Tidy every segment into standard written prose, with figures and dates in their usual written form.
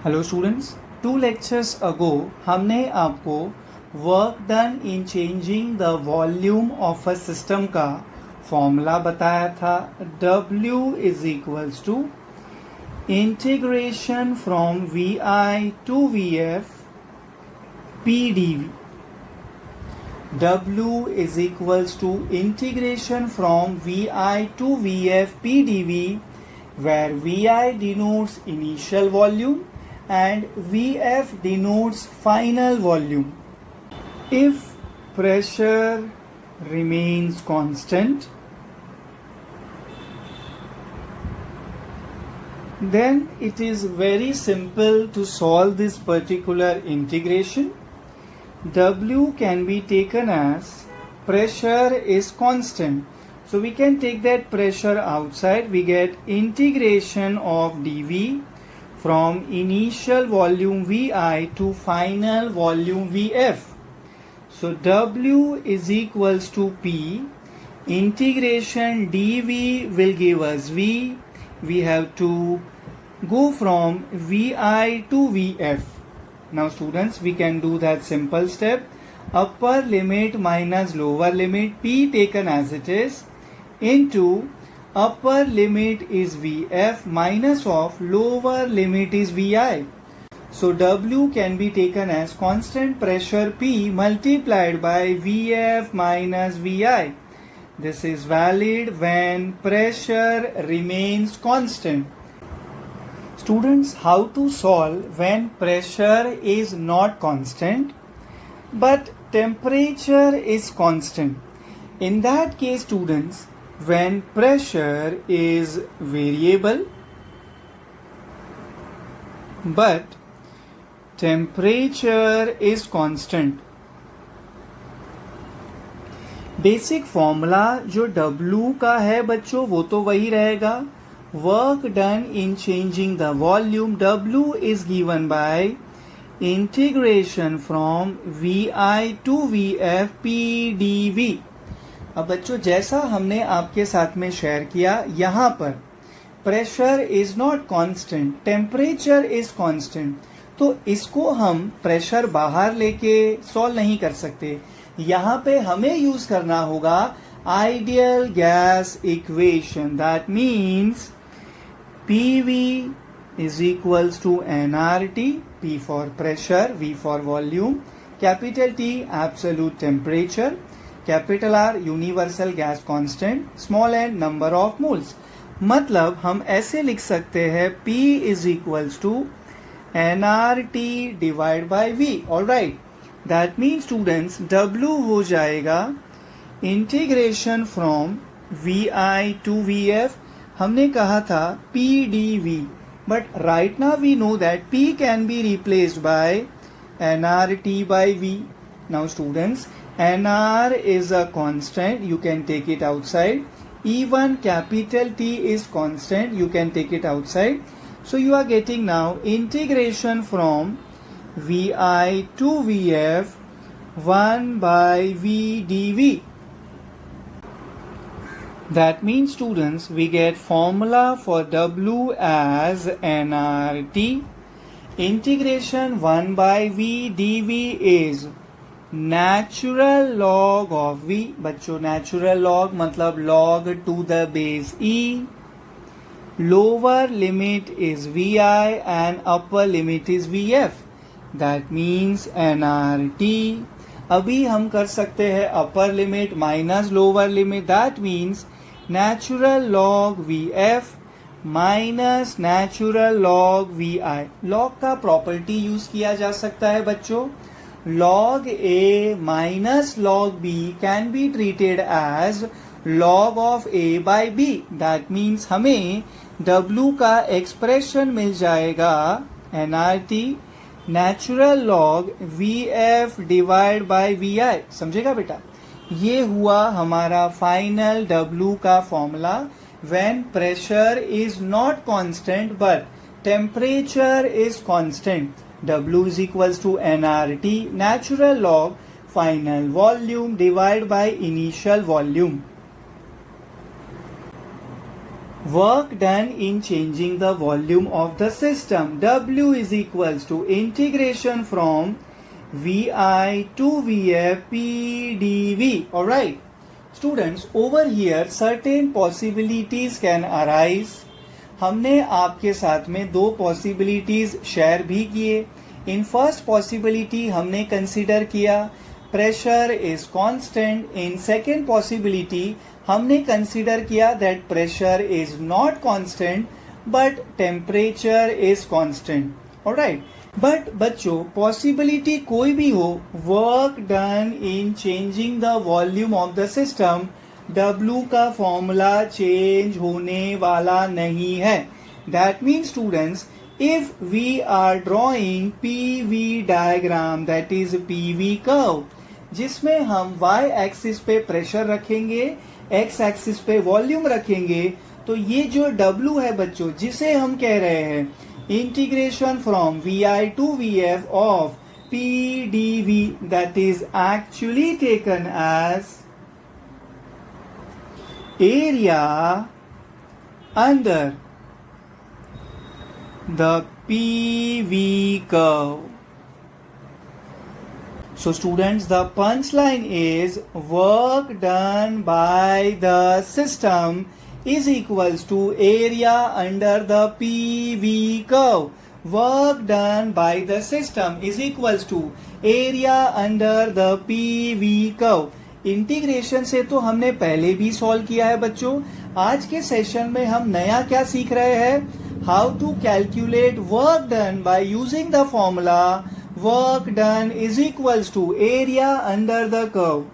Hello students, 2 lectures ago हमने आपको work done in changing the volume of a system का formula बताया था। W is equals to integration from VI to VF PdV। W is equals to integration from VI to VF PdV, where VI denotes initial volume and VF denotes final volume. If pressure remains constant, then it is very simple to solve this particular integration. W can be taken as pressure is constant. So we can take that pressure outside. We get integration of dV from initial volume VI to final volume VF. So W is equals to P. Integration dV will give us V. We have to go from VI to VF. Now students, we can do that simple step. Upper limit minus lower limit, P taken as it is, into upper limit is VF minus of lower limit is VI. So W can be taken as constant pressure P multiplied by VF minus VI. This is valid when pressure remains constant. Students, how to solve when pressure is not constant but temperature is constant? In that case, students, when pressure is variable but temperature is constant, basic formula जो W का है बच्चों वो तो वही रहेगा। Work done in changing the volume, W is given by integration from VI to VF PdV। अब बच्चों, जैसा हमने आपके साथ में शेयर किया, यहाँ पर pressure is not constant, temperature is constant, तो इसको हम प्रेशर बाहर लेके सॉल्व नहीं कर सकते। यहाँ पे हमें यूज करना होगा ideal gas equation. That means PV is equals to nRT, P for pressure, V for volume, capital T absolute temperature, capital R universal gas constant, small n number of moles। मतलब हम ऐसे लिख सकते हैं P is equals to nRT divided by V। Alright, that means students W हो जाएगा integration from VI to VF। हमने कहा था PdV, but right now we know that P can be replaced by nRT by V. Now students, nR is a constant, you can take it outside. Even capital T is constant, you can take it outside. So you are getting now integration from VI to VF 1 by V dV. That means students, we get formula for W as nRT. Integration 1 by V dV is natural log of V। बच्चों, natural log मतलब log to the base E. Lower limit is VI and upper limit is VF. That means nRT. अभी हम कर सकते हैं upper limit minus lower limit. That means natural log VF minus natural log VI। Log का property use किया जा सकता है बच्चों। log A माइनस log B can be treated as log of A by B। दैट मीन्स हमें W का एक्सप्रेशन मिल जाएगा nRT natural log VF divide by VI। समझेगा बेटा? ये हुआ हमारा फाइनल W का formula when pressure is not constant but temperature is कांस्टेंट। W इज इक्वल्स टू nRT natural log final volume divide by initial volume. work done in changing the volume of the system. W is equals to integration from Vi to Vf PdV. Alright. Students, over here certain possibilities can arise. हमने आपके साथ में दो possibilities share भी किए. In first possibility हमने consider किया pressure is constant. In second possibility हमने कंसीडर किया that pressure is not constant but temperature is constant. Alright. But बच्चों, पॉसिबिलिटी कोई भी हो, work done in changing the volume of the system, W का formula change होने वाला नहीं है. That means students, if we are drawing PV diagram, that is PV curve, जिसमें हम y एक्सिस पे प्रेशर रखेंगे, x एक्सिस पे वॉल्यूम रखेंगे, तो ये जो W है बच्चों, जिसे हम कह रहे हैं integration from Vi to Vf of PdV, that is actually taken as area under the PV curve. So students, the punchline is work done by the system is equals to area under the PV curve. Work done by the system is equals to area under the PV curve. Integration से तो हमने पहले भी solve किया है बच्चों. आज के सेशन में हम नया क्या सीख रहे हैं? How to calculate work done by using the formula work done is equals to area under the curve.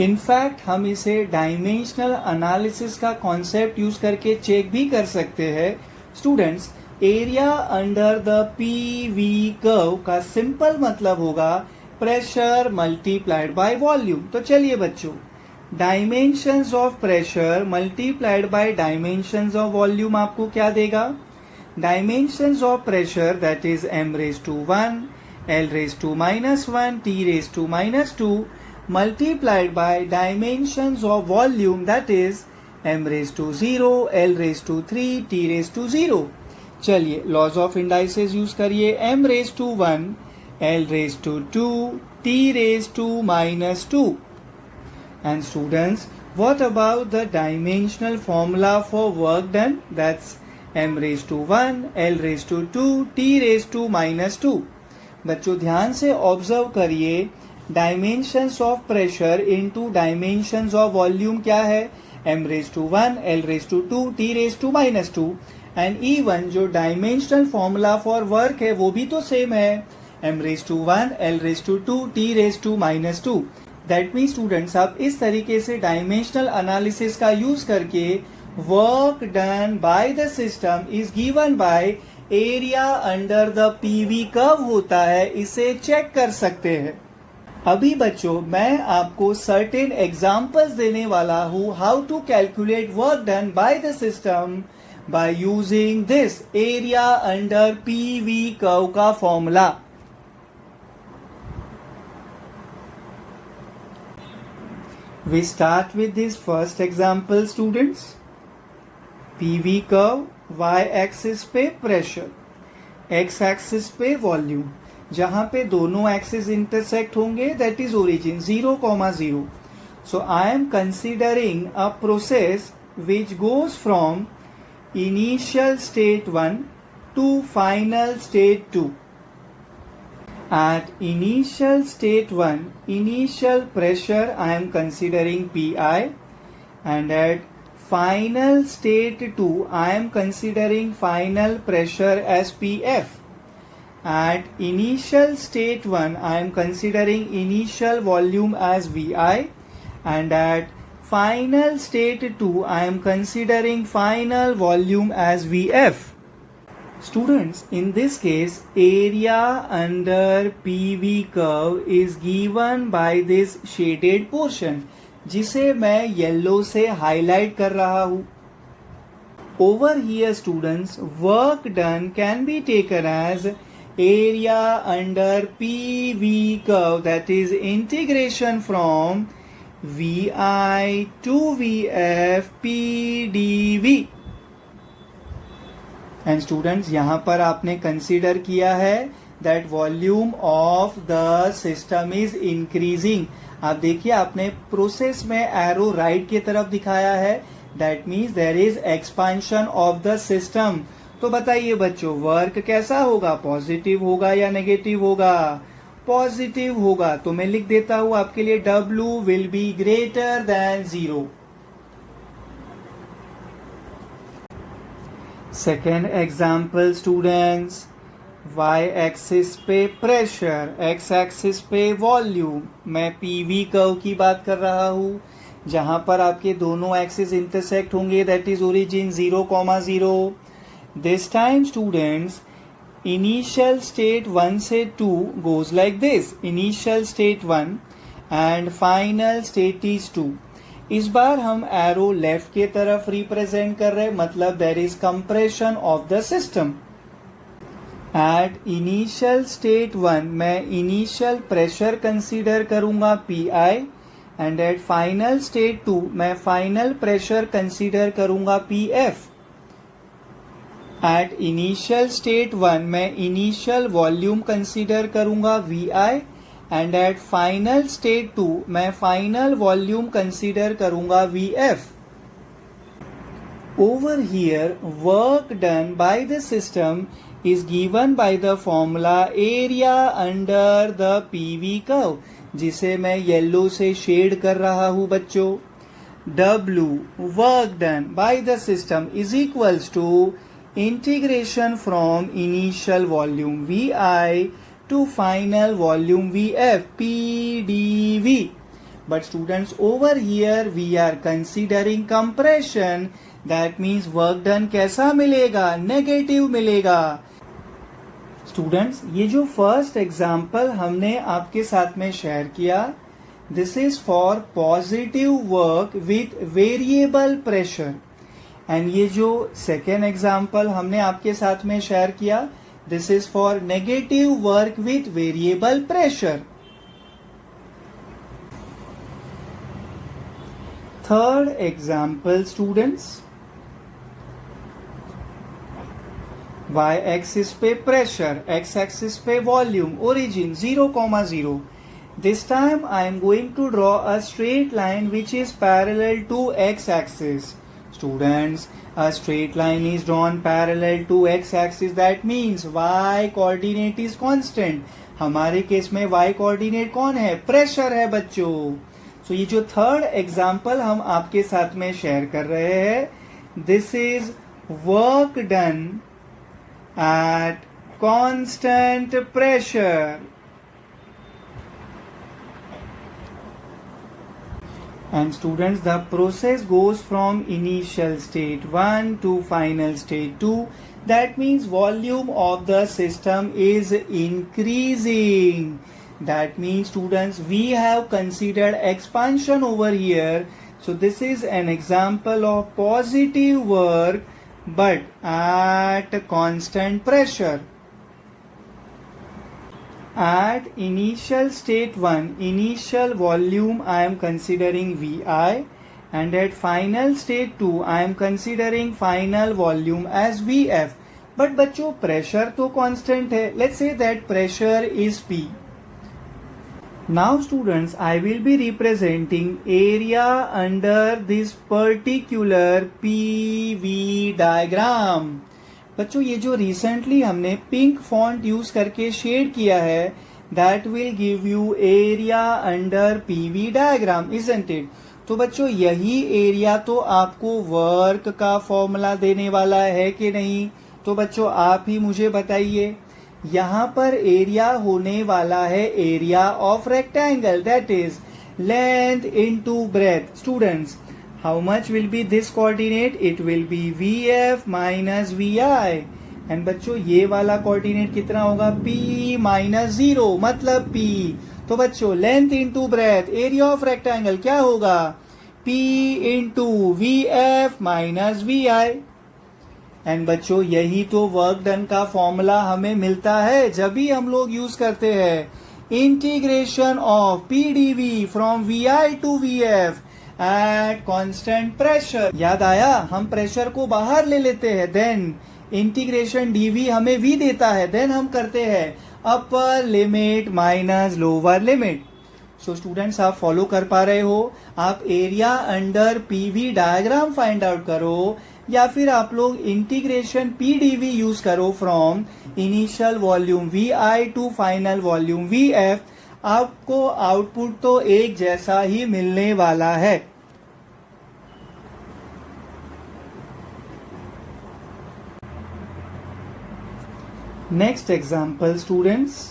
In fact, हम इसे डायमेंशनल एनालिसिस का कॉन्सेप्ट यूज करके चेक भी कर सकते हैं. Students, area under the PV curve का simple मतलब होगा प्रेशर मल्टीप्लाइड बाय वॉल्यूम. तो चलिए बच्चों, dimensions of pressure multiplied by dimensions of volume आपको क्या देगा? Dimensions of pressure that is m⁻⁴, l⁻⁻⁴, t⁻², multiplied by dimensions of volume that is m⁻⁴, l⁻3, t⁻0. चलिए laws of indices use करिए. m⁻⁴, l⁻2, t⁻². And students, what about the dimensional formula for work done? That's m⁻⁴, l⁻2, t⁻². बच्चों ध्यान से observe करिए, dimensions of pressure into dimensions of volume क्या है? m⁻⁴, l⁻2, t⁻². And even जो dimensional formula for work है वो भी तो सेम है, m⁻⁴, l⁻2, t⁻². That mean students, आप इस तरीके से डायमेंशनल एनालिसिस का यूज करके work done by the system is given by area under the PV curve होता है, इसे चेक कर सकते हैं. अभी बच्चों मैं आपको सर्टेन एग्जांपल्स देने वाला हूं how to calculate work done by the system by using this area under PV curve का formula. We start with this first example students. PV curve, y axis पे pressure, x axis पे volume. जहां पे दोनों axis intersect होंगे that is origin 0,0. So I am considering a process which goes from initial state 1 to final state 2. At initial state 1, initial pressure I am considering Pi, and at final state 2 I am considering final pressure as Pf. At initial state 1 I am considering initial volume as Vi, and at final state 2 I am considering final volume as Vf. Students, in this case, area under PV curve is given by this shaded portion, जिसे मैं yellow से highlight कर रहा हूं. Over here, students, work done can be taken as area under PV curve, that is integration from VI to VF PdV। And students यहां पर आपने consider किया है that volume of the system is increasing. आप देखिए आपने process में arrow right की तरफ दिखाया है, that means there is expansion of the system. तो बताइए बच्चों वर्क कैसा होगा, पॉजिटिव होगा या नेगेटिव होगा? पॉजिटिव होगा। तो मैं लिख देता हूं आपके लिए W will be greater than 0। Second example students, y axis पे प्रेशर, x एक्सिस पे वॉल्यूम। मैं PV कर्व की बात कर रहा हूं जहां पर आपके दोनों एक्सिस इंटरसेक्ट होंगे, that is origin 0,0। This time students initial state 1 से 2 goes like this, initial state 1 and final state is 2। इस बार हम एरो लेफ्ट के तरफ रिप्रेजेंट कर रहे हैं, मतलब there is compression of the system. At initial state 1 मैं इनिशियल प्रेशर कंसीडर करूंगा PI and at final state 2 मैं फाइनल प्रेशर कंसीडर करूंगा PF। एट इनिशियल स्टेट 1 मैं इनिशियल वॉल्यूम कंसीडर करूंगा VI and at final state 2 मैं final volume consider करूंगा VF। Over here work done by the system is given by the formula area under the PV curve, जिसे मैं yellow से shade कर रहा हूं बच्चों। W work done by the system is equals to integration from initial volume VI to final volume VF PdV। But students over here we are considering compression, that means work done कैसा मिलेगा, negative मिलेगा। Students ये जो first example हमने आपके साथ में share किया, this is for positive work with variable pressure. And ये जो सेकेंड एग्जाम्पल हमने आपके साथ में शेयर किया, this is for negative work with variable pressure. Third example students, y axis पे प्रेशर, x एक्सिस पे volume, origin 0,0। This time I am going to draw a straight line which is parallel to x axis. Students a straight line is drawn parallel to x axis, that means y coordinate is constant। हमारे case में y coordinate कौन है, pressure है बच्चों। सो ये जो third example हम आपके साथ में शेयर कर रहे हैं, this is work done at constant pressure। And students the process goes from initial state 1 to final state 2, that means volume of the system is increasing। That means students we have considered expansion over here, so this is an example of positive work but at constant pressure। At initial state 1 initial volume I am considering VI and at final state 2 I am considering final volume as VF। but बच्चों pressure तो constant है, let's say that pressure is P। Now students I will be representing area under this particular PV diagram। बच्चों ये जो recently हमने pink font use करके shade किया है, that will give you area under PV diagram, isn't it? तो बच्चों यही एरिया तो आपको वर्क का फॉर्मूला देने वाला है कि नहीं? तो बच्चों आप ही मुझे बताइए। यहाँ पर एरिया होने वाला है area of rectangle, that is length into breadth. Students how much will be this coordinate? It will be VF minus VI। And बच्चों ये वाला कोऑर्डिनेट कितना होगा, P माइनस 0 मतलब P। तो बच्चों length into breadth, area of rectangle क्या होगा, P into VF minus VI। And बच्चों यही तो वर्क डन का फॉर्मूला हमें मिलता है जब भी हम लोग यूज करते हैं integration of PDV from VI to VF at constant pressure. याद आया, हम प्रेशर को बाहर ले लेते हैं, देन इंटीग्रेशन डीवी हमें वी देता है, देन हम करते हैं upper limit minus lower limit. So students, आप फॉलो कर पा रहे हो? आप area under PV diagram find out करो, या फिर आप लोग इंटीग्रेशन पीडीवी यूज करो from initial volume V I to final volume V F. आपको आउटपुट तो एक जैसा ही मिलने वाला है। Next example students,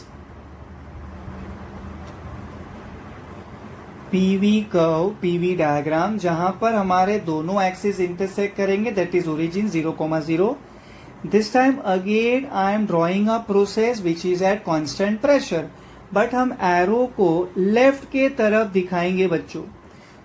PV curve, PV diagram, जहां पर हमारे दोनों एक्सिस इंटरसेक्ट करेंगे, that is origin 0,0। This time again I am drawing a process which is at constant pressure, but हम एरो को लेफ्ट के तरफ दिखाएंगे बच्चों।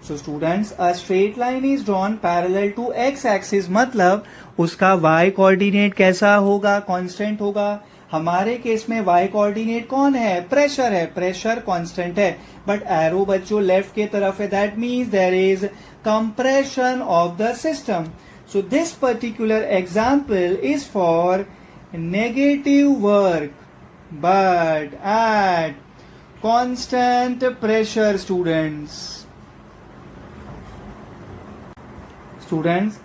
So students, a straight line is drawn parallel to X axis, मतलब उसका Y coordinate कैसा होगा? कांस्टेंट होगा। हमारे केस में वाई कोऑर्डिनेट कौन है? प्रेशर है, प्रेशर कांस्टेंट है, बट एरो बच्चों लेफ्ट के तरफ है, that means there is compression of the system. So this particular example is for negative work but at constant pressure students.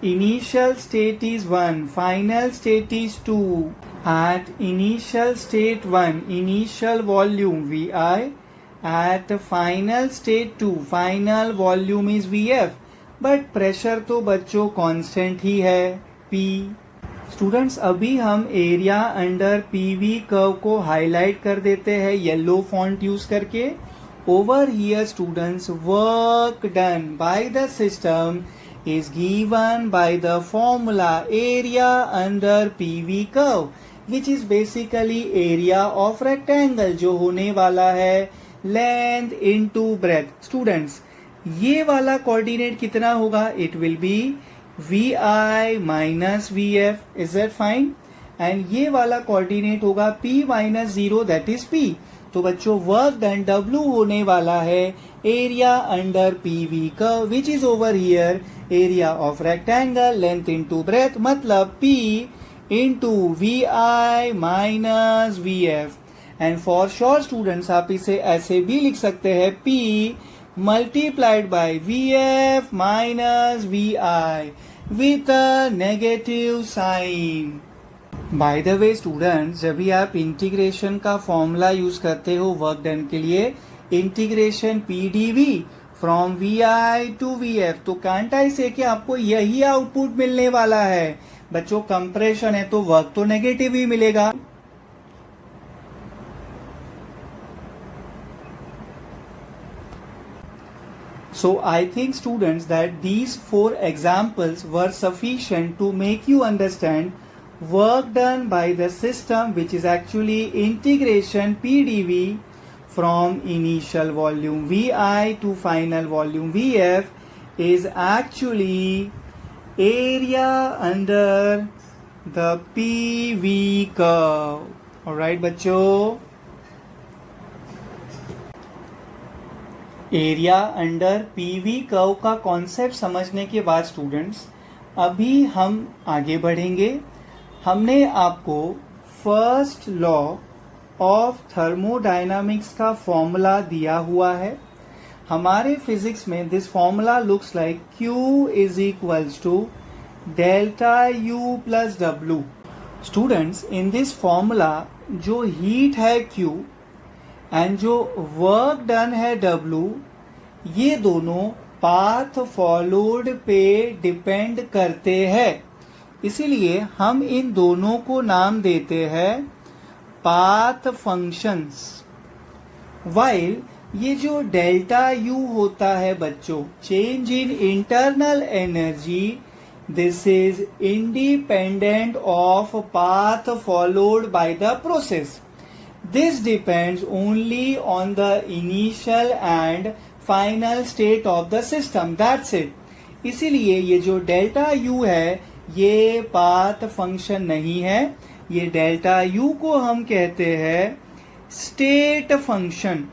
Initial state is 1, final state is 2. At initial state 1, initial volume VI, at final state 2, final volume is VF, but pressure तो बच्चों constant ही है, P। Students, अभी हम area under PV curve को highlight कर देते हैं yellow font use करके। Over here students, work done by the system is given by the formula area under PV curve, which is basically area of rectangle, जो होने वाला है length into breadth. Students, ये वाला कोऑर्डिनेट कितना होगा? It will be VI minus VF, is that fine? And ये वाला कोऑर्डिनेट होगा P minus 0, that is P। तो बच्चों, वर्क डन W होने वाला है area under PV curve, which is over here area of rectangle length into breadth, मतलब P into VI minus VF। And for sure students, आप इसे ऐसे भी लिख सकते हैं P multiplied by VF minus VI with a negative sign. By the way students, जब भी आप इंटीग्रेशन का फॉर्मूला यूज करते हो वर्क डन के लिए, इंटीग्रेशन PdV from VI to VF, तो कांट आई से कि आपको यही आउटपुट मिलने वाला है। बच्चों, कंप्रेशन है तो वर्क तो नेगेटिव ही मिलेगा। So I think students that these 4 examples were sufficient to make you understand work done by the system, which is actually integration PdV from initial volume VI to final volume VF is actually area under the PV curve. Alright बच्चों, area under PV curve का concept समझने के बाद students, अभी हम आगे बढ़ेंगे। हमने आपको फर्स्ट लॉ ऑफ थर्मोडायनामिक्स का फॉर्मूला दिया हुआ है। हमारे फिजिक्स में this formula looks like Q is equals to delta U plus W। Students, in this formula जो हीट है Q एंड जो वर्क डन है W, ये दोनों पाथ फॉलोड पे डिपेंड करते हैं, इसीलिए हम इन दोनों को नाम देते हैं पाथ फंक्शंस। वाइल ये जो डेल्टा U होता है बच्चों, change in internal energy, this is independent of path followed by the process. This depends only on the initial and final state of the system. That's it. इसीलिए ये जो delta U है, ये path function नहीं है। ये delta U को हम कहते हैं state function.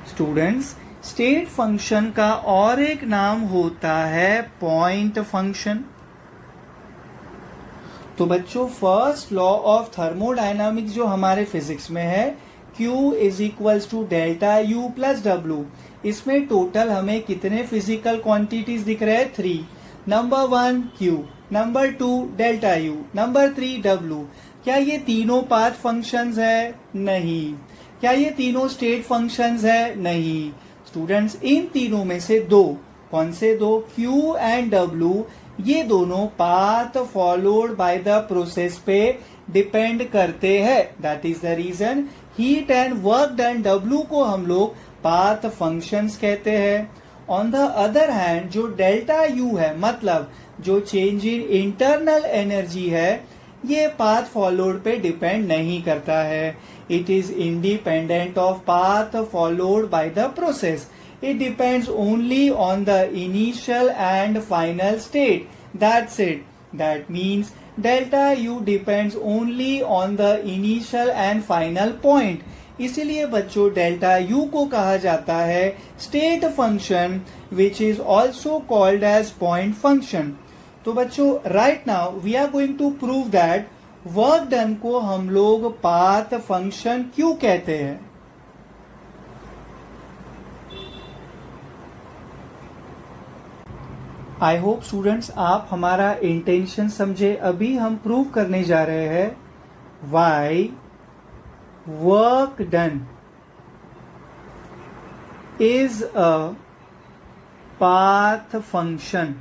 Students, state function का और एक नाम होता है पॉइंट फंक्शन। तो बच्चों, फर्स्ट लॉ ऑफ थर्मोडायनामिक्स जो हमारे फिजिक्स में है, Q is equals to delta U plus W। इसमें टोटल हमें कितने फिजिकल क्वांटिटीज दिख रहे हैं? 3। Number 1 Q, number 2 delta U, number 3 W। क्या ये तीनों पाथ फंक्शंस है? नहीं। क्या ये तीनों स्टेट फंक्शंस है? नहीं। स्टूडेंट्स, इन तीनों में से दो, कौन से दो? Q एंड W, ये दोनों path followed by the process पे डिपेंड करते हैं। That is the reason heat and work done W को हम लोग पाथ फंक्शंस कहते हैं। ऑन द अदर हैंड, जो डेल्टा U है, मतलब जो चेंज इन इंटरनल एनर्जी है, ये पाथ फॉलोड पे डिपेंड नहीं करता है। It is independent of path followed by the process. It depends only on the initial and final state. That's it. That means delta U depends only on the initial and final point. इसीलिए बच्चों, delta U को कहा जाता है state function, which is also called as point function. तो बच्चों, right now we are going to prove that work done को हम लोग पाथ फंक्शन क्यों कहते हैं। आई होप स्टूडेंट्स आप हमारा इंटेंशन समझे। अभी हम प्रूव करने जा रहे हैं why work done is a path function.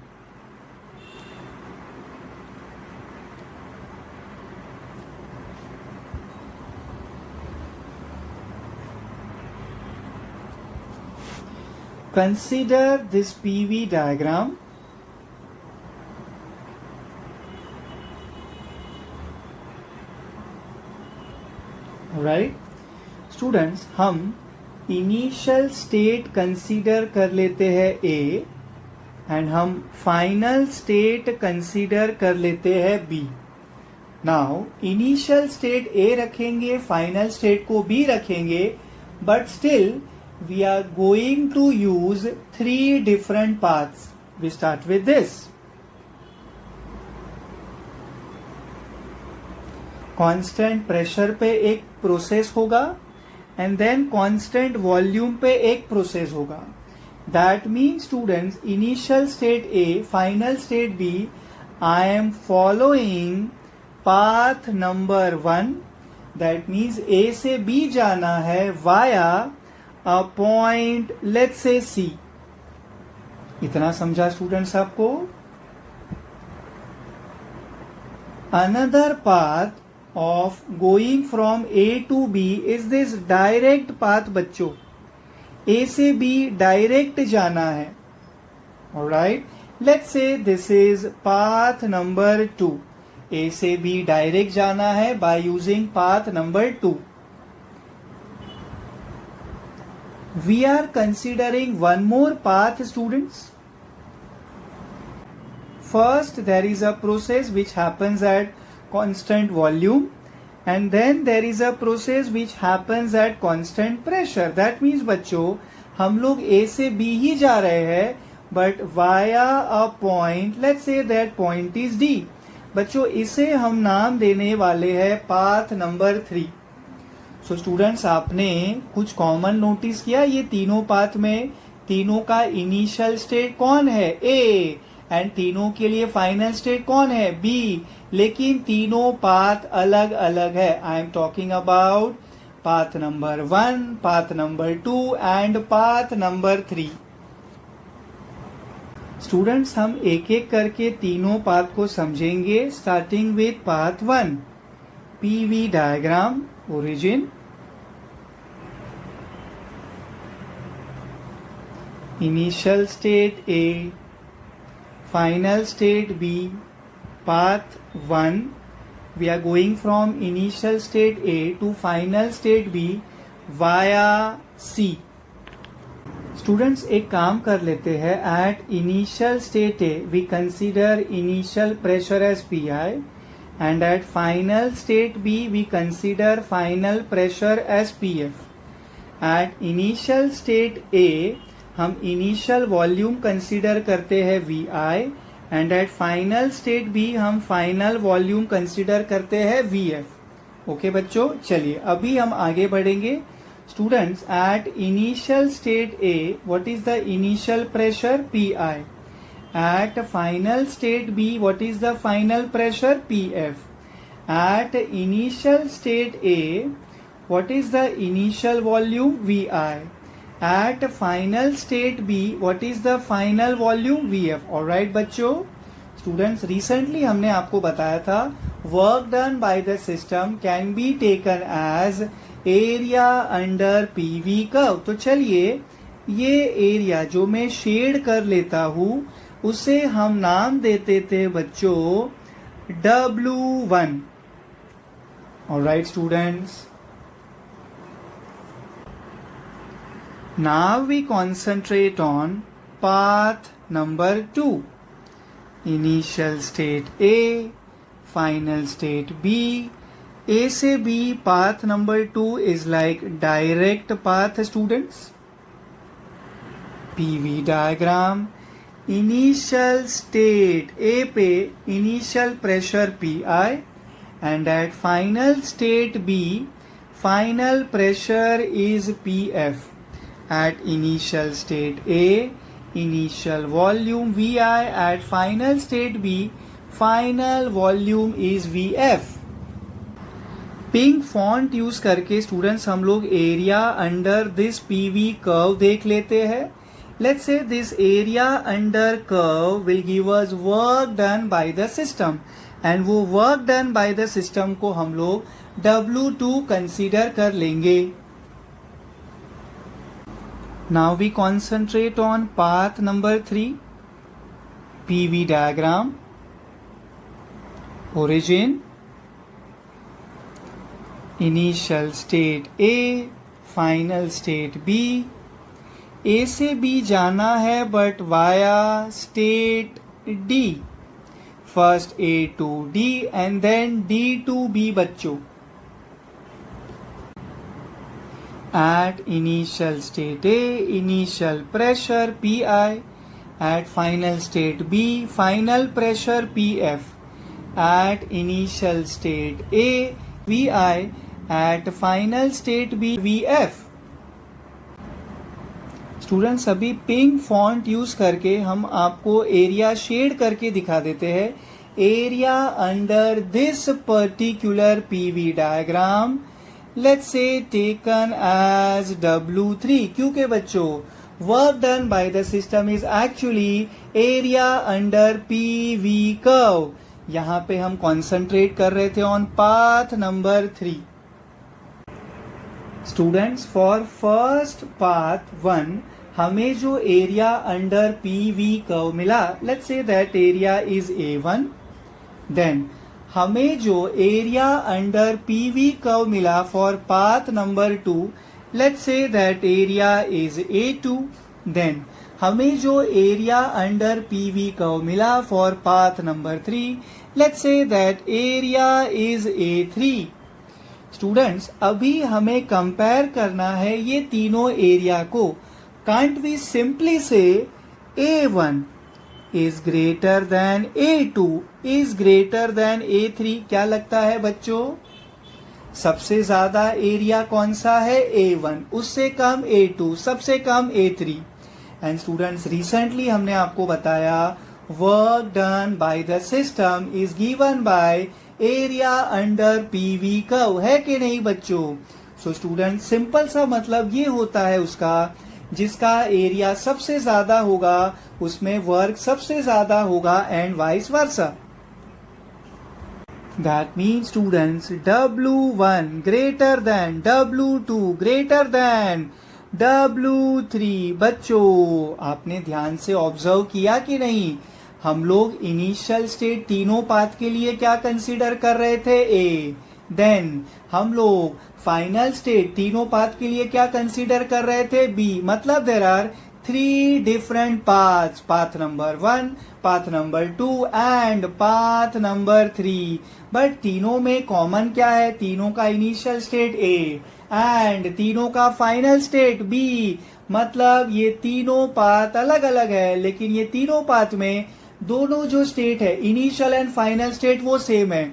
Consider this PV diagram. Right students, हम इनिशियल स्टेट कंसीडर कर लेते हैं ए एंड हम फाइनल स्टेट कंसीडर कर लेते हैं B. Now initial state A रखेंगे, फाइनल स्टेट को बी रखेंगे, but still we are going to use 3 different paths. We start with this. Constant pressure पे एक प्रोसेस होगा एंड देन कांस्टेंट वॉल्यूम पे एक प्रोसेस होगा। That means students, initial state A, final state B, I am following path number 1। That means A से B जाना है via a point, let's say सी। इतना समझा स्टूडेंट्स आपको? Another path of going from A to B is this direct path बच्चों। A से B direct जाना है। Alright, let's say this is path number 2। A से B डायरेक्ट जाना है by using path number 2। We are considering one more path, students. First, there is a process which happens at constant volume and then there is a process which happens at constant pressure. That means बच्चों, हम लोग A से B ही जा रहे हैं but via a point, let's say that point is D। बच्चों, इसे हम नाम देने वाले हैं पाथ नंबर 3। सो स्टूडेंट्स, आपने कुछ कॉमन नोटिस किया? ये तीनों पाथ में तीनों का इनिशियल स्टेट कौन है? A, एंड तीनों के लिए फाइनल स्टेट कौन है? बी। लेकिन तीनों पाथ अलग अलग है। I am talking about path number 1, path number 2 and path number 3। Students, हम एक एक करके तीनों पाथ को समझेंगे, starting with path 1। PV diagram, origin, initial state A, final state B, path 1, we are going from initial state A to final state B via C। Students, एक काम कर लेते हैं। at initial state A we consider initial pressure as PI and at final state B we consider final pressure as PF. At initial state A हम initial volume consider करते हैं VI and at final state B हम final volume consider करते हैं VF. Okay बच्चों, चलिए अभी हम आगे बढ़ेंगे. Students, at initial state A what is the initial pressure? PI. At final state B what is the final pressure? PF. At initial state A what is the initial volume? VI. At final state B what is the final volume? VF. Alright बच्चों, students recently हमने आपको बताया था work done by the system can be taken as area under PV curve. तो चलिए ये area जो मैं शेड कर लेता हूं उसे हम नाम देते थे बच्चों W1. Alright students, now we concentrate on path number 2. Initial state A, final state B. A से B path number 2 is like direct path students. PV diagram. Initial state A पे initial pressure PI and at final state B final pressure is PF. At initial state A initial volume VI, at final state B final volume is VF. Pink font use करके students हम लोग area under this PV curve देख लेते हैं. Let's say this area under curve will give us work done by the system and वो work done by the system को हम लोग W2 कंसीडर कर लेंगे. Now we concentrate on path number 3, PV diagram. Origin, initial state A, final state B. A से B जाना है but via state D. First A to D and then D to B बच्चों. At initial state A, initial pressure PI. At final state B, final pressure PF. At initial state A, VI. At final state B, VF. Students, अभी pink font use करके हम आपको area shade करके दिखा देते हैं. Area under this particular PV diagram let's say taken as W3, क्योंकि बच्चों work done by the system is actually area under PV curve. यहां पे हम concentrate कर रहे थे on path number 3. Students, for first path 1 हमें जो area under PV curve मिला, let's say that area is A1. Then हमें जो एरिया अंडर पीवी कर्व मिला for path number 2, let's say that area is A2. Then हमें जो area under PV curve मिला for path number 3, let's say that area is A3. Students, अभी हमें compare करना है ये तीनों एरिया को. कांट वी सिंपली से A1 is greater than A2 is greater than A3? क्या लगता है बच्चों? सबसे ज्यादा एरिया कौन सा है? A1. उससे कम A2, सबसे कम A3. एंड स्टूडेंट्स, रिसेंटली हमने आपको बताया work done by the system is given by area under PV curve, है कि नहीं बच्चों? सो स्टूडेंट, सिंपल सा मतलब ये होता है उसका, जिसका एरिया सबसे ज्यादा होगा उसमें वर्क सबसे ज्यादा होगा and vice versa. That means students W1 greater than W2 greater than W3. बच्चों, आपने ध्यान से ऑब्जर्व किया कि नहीं? हम लोग इनिशियल स्टेट तीनों पाथ के लिए क्या कंसीडर कर रहे थे? A. देन हम लोग फाइनल स्टेट तीनों पाथ के लिए क्या कंसीडर कर रहे थे? B. मतलब there are three different paths, path number 1, path number 2 and path number 3. But तीनों में कॉमन क्या है? तीनों का इनिशियल स्टेट A एंड तीनों का फाइनल स्टेट B. मतलब ये तीनों पाथ अलग अलग है, लेकिन ये तीनों पाथ में दोनों जो स्टेट है, इनिशियल एंड फाइनल स्टेट, वो सेम है.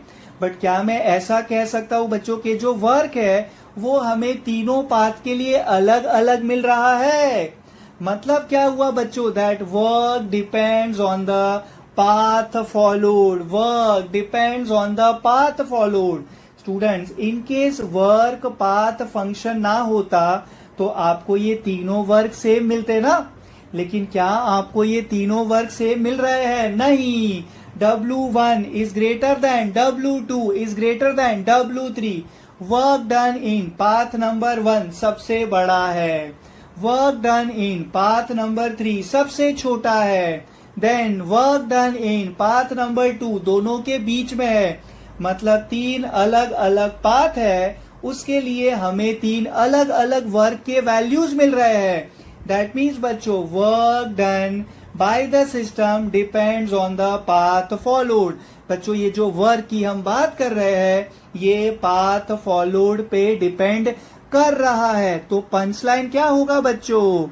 बट क्या मैं ऐसा कह सकता हूं बच्चों के जो वर्क है वो हमें तीनों पाथ के लिए अलग अलग मिल रहा है? मतलब क्या हुआ बच्चों? That work depends on the path followed. Work depends on the path followed. Students, in case work path function ना होता तो आपको ये तीनों वर्क सेम मिलते ना. लेकिन क्या आपको ये तीनों वर्क सेम मिल रहे हैं? नहीं. W1 is greater than W2 is greater than W3. Work done in path number 1 सबसे बड़ा है. Work done in path number 3 सबसे छोटा है. Then work done in path number 2 दोनों के बीच में है. मतलब 3 अलग अलग पाथ है, उसके लिए हमें 3 अलग अलग वर्क के वैल्यूज मिल रहे हैं. दैट मीन्स बच्चों, work done by the system depends on the path followed. बच्चों, ये जो वर्क की हम बात कर रहे हैं ये पाथ फॉलोड पे डिपेंड कर रहा है. तो पंच लाइन क्या होगा बच्चों?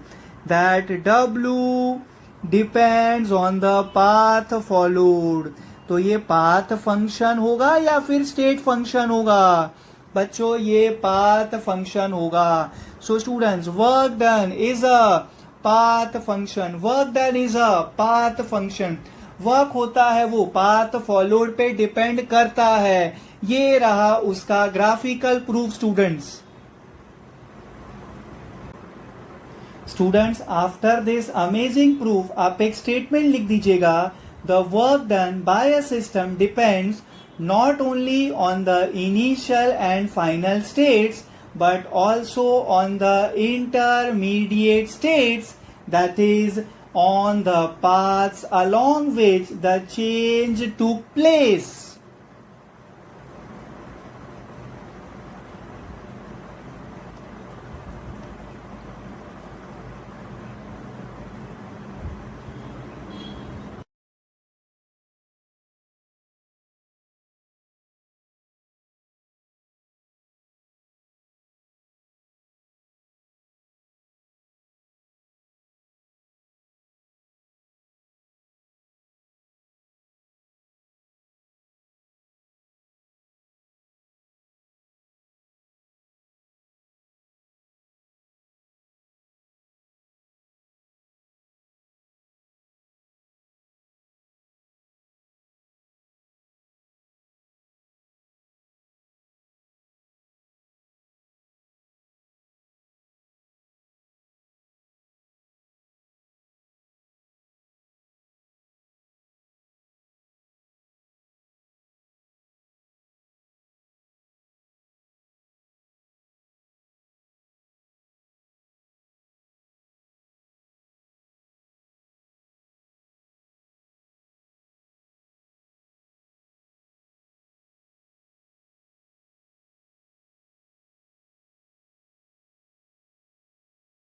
That W depends on the path followed. तो ये पाथ फंक्शन होगा या फिर स्टेट फंक्शन होगा? बच्चों, ये पाथ फंक्शन होगा. So students, work done is a path function. Work done is a path function. Work होता है वो पाथ फॉलोड पे डिपेंड करता है. ये रहा उसका graphical proof. Students, after this amazing proof आप एक स्टेटमेंट लिख दीजिएगा. The work done bye a system depends not only on the initial and final states but also on the intermediate states, that is on the paths along which the change took place.